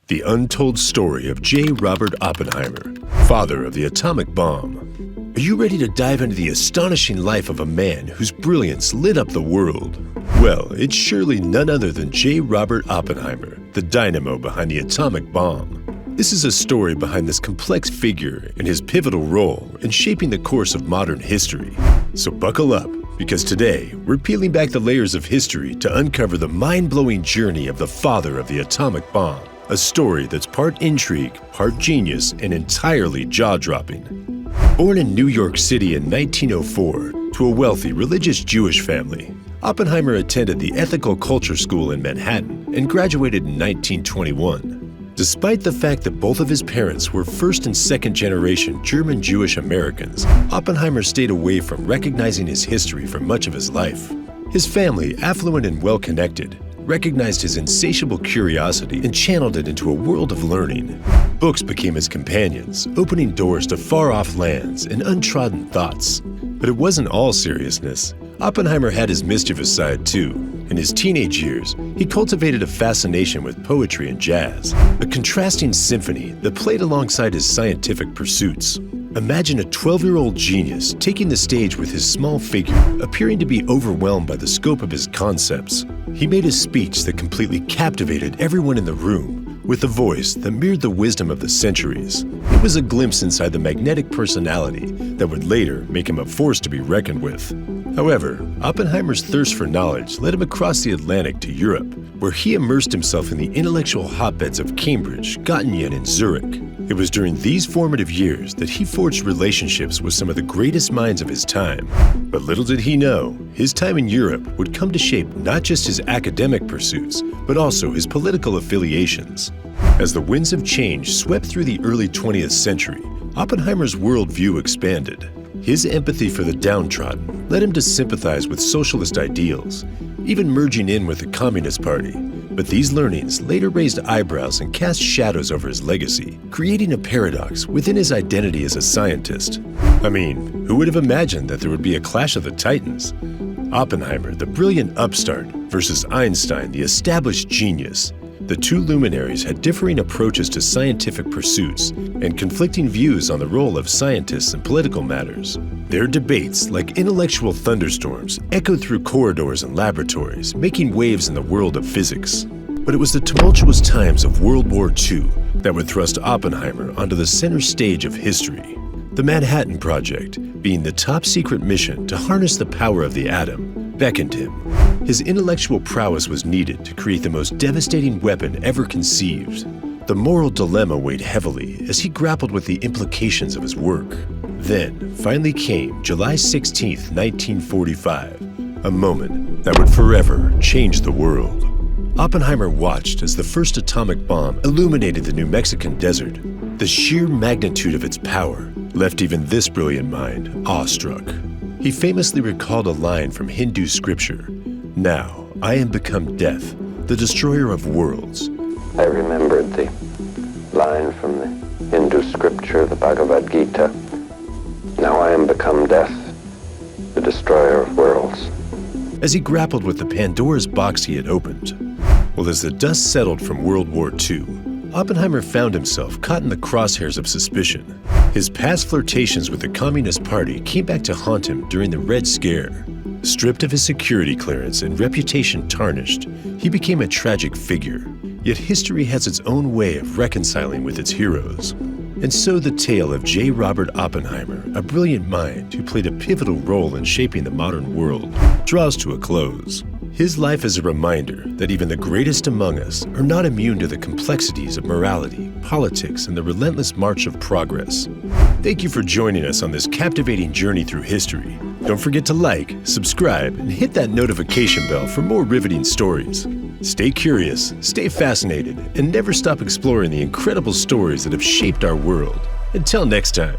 The untold story of J. Robert Oppenheimer, father of the atomic bomb. Are you ready to dive into the astonishing life of a man whose brilliance lit up the world? Well, it's surely none other than J. Robert Oppenheimer, the dynamo behind the atomic bomb. This is a story behind this complex figure and his pivotal role in shaping the course of modern history. So buckle up, because today we're peeling back the layers of history to uncover the mind-blowing journey of the father of the atomic bomb. A story that's part intrigue, part genius, and entirely jaw-dropping. Born in New York City in 1904 to a wealthy religious Jewish family, Oppenheimer attended the Ethical Culture School in Manhattan and graduated in 1921. Despite the fact that both of his parents were first and second generation German Jewish Americans, Oppenheimer stayed away from recognizing his history for much of his life. His family, affluent and well-connected, recognized his insatiable curiosity and channeled it into a world of learning. Books became his companions, opening doors to far-off lands and untrodden thoughts. But it wasn't all seriousness. Oppenheimer had his mischievous side too. In his teenage years, he cultivated a fascination with poetry and jazz, a contrasting symphony that played alongside his scientific pursuits. Imagine a 12-year-old genius taking the stage with his small figure, appearing to be overwhelmed by the scope of his concepts. He made a speech that completely captivated everyone in the room, with a voice that mirrored the wisdom of the centuries. It was a glimpse inside the magnetic personality that would later make him a force to be reckoned with. However, Oppenheimer's thirst for knowledge led him across the Atlantic to Europe, where he immersed himself in the intellectual hotbeds of Cambridge, Göttingen, and Zurich. It was during these formative years that he forged relationships with some of the greatest minds of his time. But little did he know, his time in Europe would come to shape not just his academic pursuits, but also his political affiliations. As the winds of change swept through the early 20th century, Oppenheimer's worldview expanded. His empathy for the downtrodden led him to sympathize with socialist ideals, even merging in with the Communist Party. But these learnings later raised eyebrows and cast shadows over his legacy, creating a paradox within his identity as a scientist. I mean, who would have imagined that there would be a clash of the titans? Oppenheimer, the brilliant upstart, versus Einstein, the established genius. The two luminaries had differing approaches to scientific pursuits and conflicting views on the role of scientists in political matters. Their debates, like intellectual thunderstorms, echoed through corridors and laboratories, making waves in the world of physics. But it was the tumultuous times of World War II that would thrust Oppenheimer onto the center stage of history. The Manhattan Project, being the top-secret mission to harness the power of the atom, beckoned him. His intellectual prowess was needed to create the most devastating weapon ever conceived. The moral dilemma weighed heavily as he grappled with the implications of his work. Then, finally came July 16, 1945, a moment that would forever change the world. Oppenheimer watched as the first atomic bomb illuminated the New Mexican desert. The sheer magnitude of its power left even this brilliant mind awestruck. He famously recalled a line from Hindu scripture, "Now I am become death, the destroyer of worlds." I remembered the line from the Hindu scripture, the Bhagavad Gita, "Now I am become death, the destroyer of worlds." As he grappled with the Pandora's box he had opened. Well, as the dust settled from World War II, Oppenheimer found himself caught in the crosshairs of suspicion. His past flirtations with the Communist Party came back to haunt him during the Red Scare. Stripped of his security clearance and reputation tarnished, he became a tragic figure. Yet history has its own way of reconciling with its heroes. And so the tale of J. Robert Oppenheimer, a brilliant mind who played a pivotal role in shaping the modern world, draws to a close. His life is a reminder that even the greatest among us are not immune to the complexities of morality, politics, and the relentless march of progress. Thank you for joining us on this captivating journey through history. Don't forget to like, subscribe, and hit that notification bell for more riveting stories. Stay curious, stay fascinated, and never stop exploring the incredible stories that have shaped our world. Until next time.